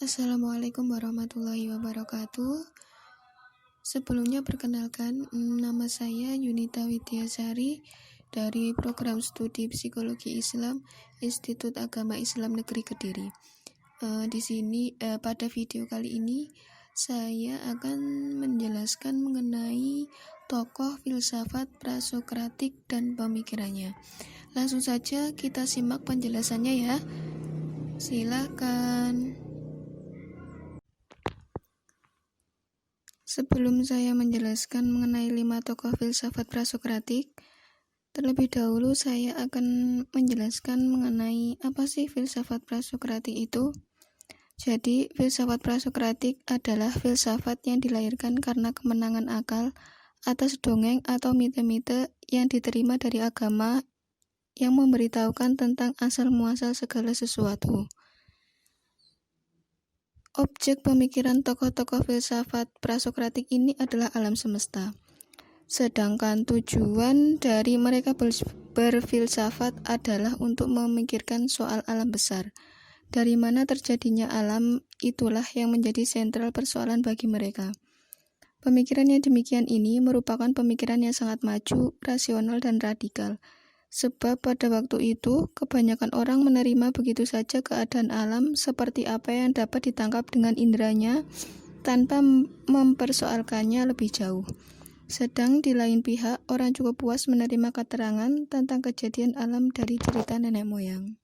Assalamualaikum warahmatullahi wabarakatuh. Sebelumnya perkenalkan, nama saya Yunita Widyasari dari Program Studi Psikologi Islam Institut Agama Islam Negeri Kediri. Pada video kali ini saya akan menjelaskan mengenai tokoh filsafat prasokratik dan pemikirannya. Langsung saja kita simak penjelasannya ya. Silakan. Sebelum saya menjelaskan mengenai 5 tokoh filsafat prasokratik, terlebih dahulu saya akan menjelaskan mengenai apa sih filsafat prasokratik itu. Jadi, filsafat prasokratik adalah filsafat yang dilahirkan karena kemenangan akal atas dongeng atau mite-mite yang diterima dari agama yang memberitahukan tentang asal-muasal segala sesuatu. Objek pemikiran tokoh-tokoh filsafat prasokratik ini adalah alam semesta. Sedangkan tujuan dari mereka berfilsafat adalah untuk memikirkan soal alam besar. Dari mana terjadinya alam, itulah yang menjadi sentral persoalan bagi mereka. Pemikiran yang demikian ini merupakan pemikiran yang sangat maju, rasional, dan radikal. Sebab pada waktu itu, kebanyakan orang menerima begitu saja keadaan alam seperti apa yang dapat ditangkap dengan inderanya tanpa mempersoalkannya lebih jauh. Sedang di lain pihak, orang cukup puas menerima keterangan tentang kejadian alam dari cerita nenek moyang.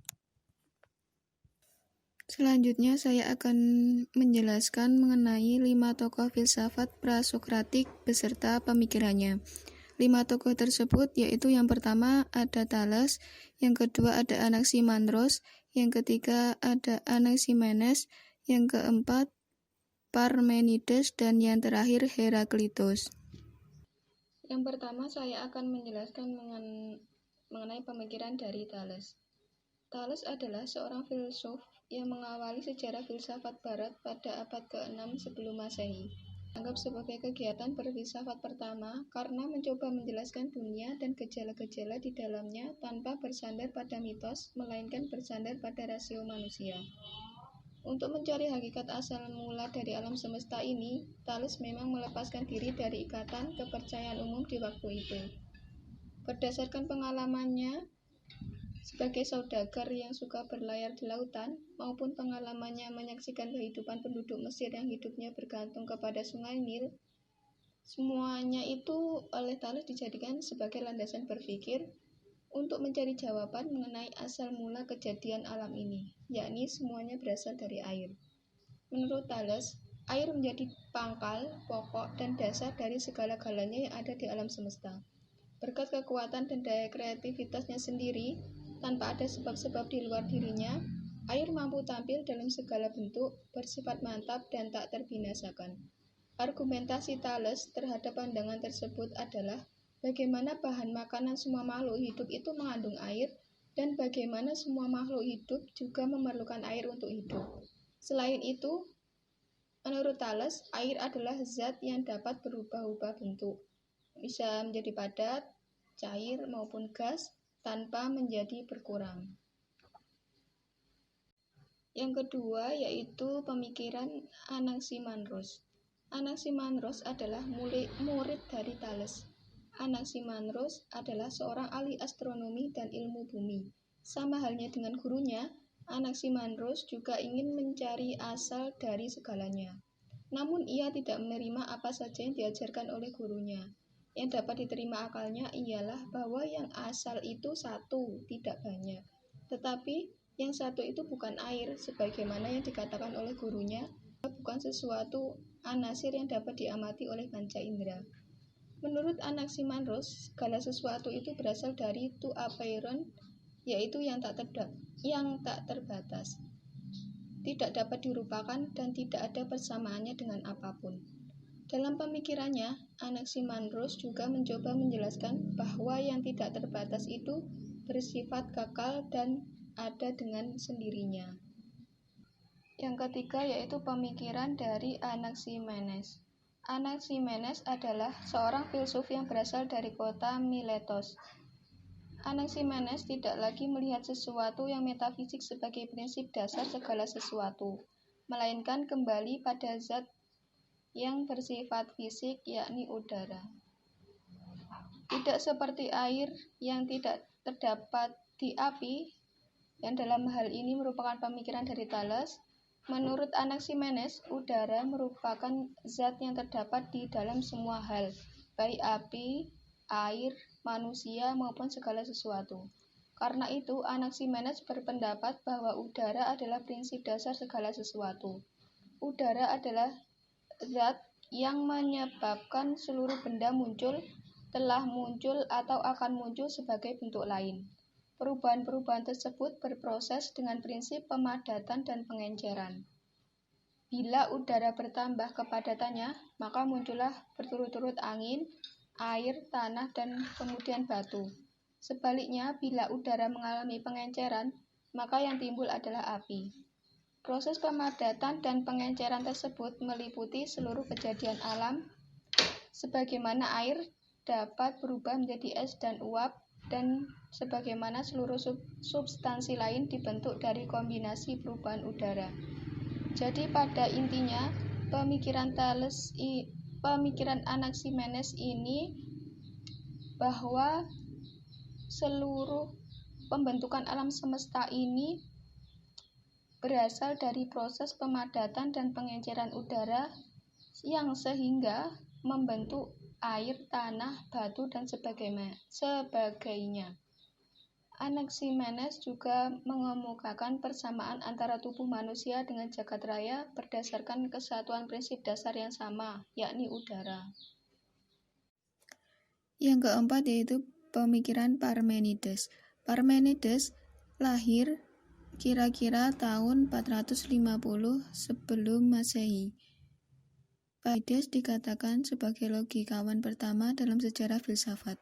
Selanjutnya saya akan menjelaskan mengenai 5 tokoh filsafat prasokratik beserta pemikirannya. 5 tokoh tersebut yaitu yang pertama ada Thales, yang kedua ada Anaximandros, yang ketiga ada Anaximenes, yang keempat Parmenides, dan yang terakhir Heraklitus. Yang pertama saya akan menjelaskan mengenai pemikiran dari Thales. Thales adalah seorang filsuf yang mengawali sejarah filsafat barat pada abad ke-6 sebelum Masehi. Dianggap sebagai kegiatan berfilsafat pertama karena mencoba menjelaskan dunia dan gejala-gejala di dalamnya tanpa bersandar pada mitos, melainkan bersandar pada rasio manusia. Untuk mencari hakikat asal mula dari alam semesta ini, Thales memang melepaskan diri dari ikatan kepercayaan umum di waktu itu. Berdasarkan pengalamannya sebagai saudagar yang suka berlayar di lautan, maupun pengalamannya menyaksikan kehidupan penduduk Mesir yang hidupnya bergantung kepada sungai Nil, semuanya itu oleh Thales dijadikan sebagai landasan berpikir untuk mencari jawaban mengenai asal mula kejadian alam ini, yakni semuanya berasal dari air. Menurut Thales, air menjadi pangkal, pokok, dan dasar dari segala-galanya yang ada di alam semesta. Berkat kekuatan dan daya kreativitasnya sendiri, tanpa ada sebab-sebab di luar dirinya, air mampu tampil dalam segala bentuk, bersifat mantap dan tak terbinasakan. Argumentasi Thales terhadap pandangan tersebut adalah bagaimana bahan makanan semua makhluk hidup itu mengandung air, dan bagaimana semua makhluk hidup juga memerlukan air untuk hidup. Selain itu, menurut Thales, air adalah zat yang dapat berubah-ubah bentuk, bisa menjadi padat, cair, maupun gas, tanpa menjadi berkurang. Yang kedua yaitu pemikiran Anaximandros. Anaximandros adalah murid dari Thales. Anaximandros adalah seorang ahli astronomi dan ilmu bumi. Sama halnya dengan gurunya, Anaximandros juga ingin mencari asal dari segalanya. Namun ia tidak menerima apa saja yang diajarkan oleh gurunya. Yang dapat diterima akalnya ialah bahwa yang asal itu satu, tidak banyak. Tetapi yang satu itu bukan air, sebagaimana yang dikatakan oleh gurunya, bukan sesuatu anasir yang dapat diamati oleh panca indera. Menurut Anaximandros, segala sesuatu itu berasal dari tu apeiron, yaitu yang tak terbatas, tidak dapat dirupakan dan tidak ada persamaannya dengan apapun. Dalam pemikirannya, Anaximandros juga mencoba menjelaskan bahwa yang tidak terbatas itu bersifat kekal dan ada dengan sendirinya. Yang ketiga yaitu pemikiran dari Anaximenes. Anaximenes adalah seorang filsuf yang berasal dari kota Miletos. Anaximenes tidak lagi melihat sesuatu yang metafisik sebagai prinsip dasar segala sesuatu. melainkan kembali pada zat yang bersifat fisik, yakni udara. Tidak seperti air yang tidak terdapat di api, yang dalam hal ini merupakan pemikiran dari Thales. Menurut Anaximenes, udara merupakan zat yang terdapat di dalam semua hal, baik api, air, manusia, maupun segala sesuatu. Karena itu, Anaximenes berpendapat bahwa udara adalah prinsip dasar segala sesuatu. Udara adalah zat yang menyebabkan seluruh benda muncul, telah muncul, atau akan muncul sebagai bentuk lain. Perubahan-perubahan tersebut berproses dengan prinsip pemadatan dan pengenceran. Bila udara bertambah kepadatannya, maka muncullah berturut-turut angin, air, tanah, dan kemudian batu. Sebaliknya, bila udara mengalami pengenceran, maka yang timbul adalah api. Proses pemadatan dan pengenceran tersebut meliputi seluruh kejadian alam, sebagaimana air dapat berubah menjadi es dan uap, dan sebagaimana seluruh substansi lain dibentuk dari kombinasi perubahan udara. Jadi pada intinya, pemikiran Anaximenes ini bahwa seluruh pembentukan alam semesta ini berasal dari proses pemadatan dan pengenceran udara yang sehingga membentuk air, tanah, batu, dan sebagainya. Anaximenes juga mengemukakan persamaan antara tubuh manusia dengan jagat raya berdasarkan kesatuan prinsip dasar yang sama, yakni udara. Yang keempat yaitu pemikiran Parmenides. Parmenides lahir kira-kira tahun 450 sebelum Masehi. Parmenides dikatakan sebagai logikawan pertama dalam sejarah filsafat.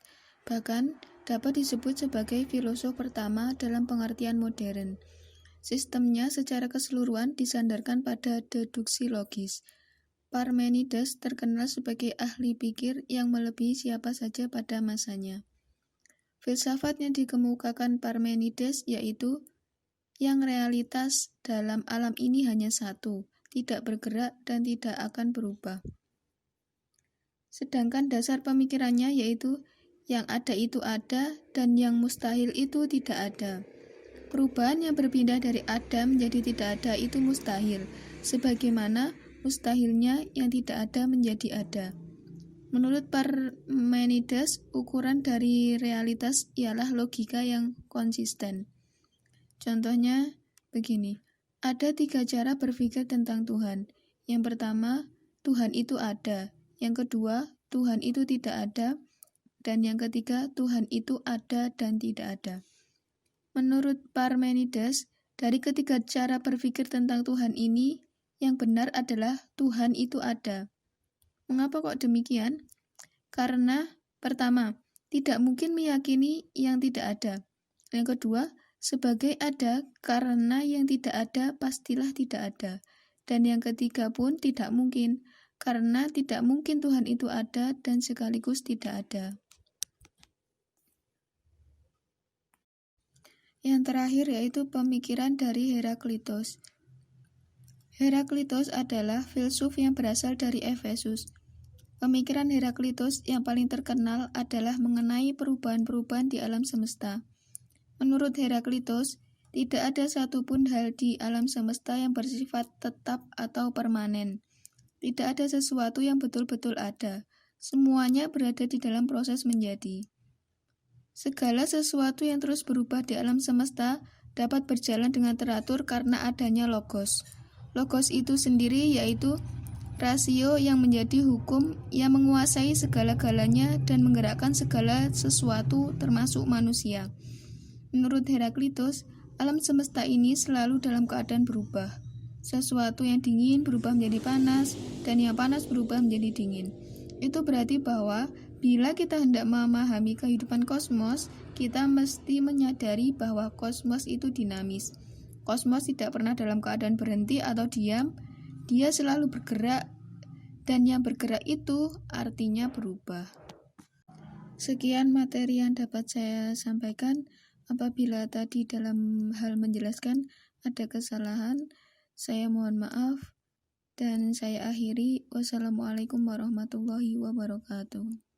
Bahkan dapat disebut sebagai filosof pertama dalam pengertian modern. Sistemnya secara keseluruhan disandarkan pada deduksi logis. Parmenides terkenal sebagai ahli pikir yang melebihi siapa saja pada masanya. Filsafat yang dikemukakan Parmenides yaitu yang realitas dalam alam ini hanya satu, tidak bergerak dan tidak akan berubah. Sedangkan dasar pemikirannya yaitu yang ada itu ada dan yang mustahil itu tidak ada. Perubahan yang berpindah dari ada menjadi tidak ada itu mustahil, sebagaimana mustahilnya yang tidak ada menjadi ada. Menurut Parmenides, ukuran dari realitas ialah logika yang konsisten. Contohnya begini, ada 3 cara berpikir tentang Tuhan. Yang pertama, Tuhan itu ada. Yang kedua, Tuhan itu tidak ada. Dan yang ketiga, Tuhan itu ada dan tidak ada. Menurut Parmenides, dari ketiga cara berpikir tentang Tuhan ini, yang benar adalah Tuhan itu ada. Mengapa kok demikian? Karena pertama, tidak mungkin meyakini yang tidak ada. Yang kedua, sebagai ada karena yang tidak ada pastilah tidak ada. Dan yang ketiga pun tidak mungkin, karena tidak mungkin Tuhan itu ada dan sekaligus tidak ada. Yang terakhir yaitu pemikiran dari Heraklitos. Heraklitos adalah filsuf yang berasal dari Efesus. Pemikiran Heraklitos yang paling terkenal adalah mengenai perubahan-perubahan di alam semesta. Menurut Heraklitos, tidak ada satupun hal di alam semesta yang bersifat tetap atau permanen. Tidak ada sesuatu yang betul-betul ada. Semuanya berada di dalam proses menjadi. Segala sesuatu yang terus berubah di alam semesta dapat berjalan dengan teratur karena adanya logos. Logos itu sendiri yaitu rasio yang menjadi hukum yang menguasai segala-galanya dan menggerakkan segala sesuatu termasuk manusia. Menurut Heraklitos, alam semesta ini selalu dalam keadaan berubah. Sesuatu yang dingin berubah menjadi panas dan yang panas berubah menjadi dingin. Itu berarti bahwa bila kita hendak memahami kehidupan kosmos, kita mesti menyadari bahwa kosmos itu dinamis. Kosmos tidak pernah dalam keadaan berhenti atau diam, dia selalu bergerak, dan yang bergerak itu artinya berubah. Sekian materi yang dapat saya sampaikan. Apabila tadi dalam hal menjelaskan ada kesalahan, Saya mohon maaf dan saya akhiri. Wassalamualaikum warahmatullahi wabarakatuh.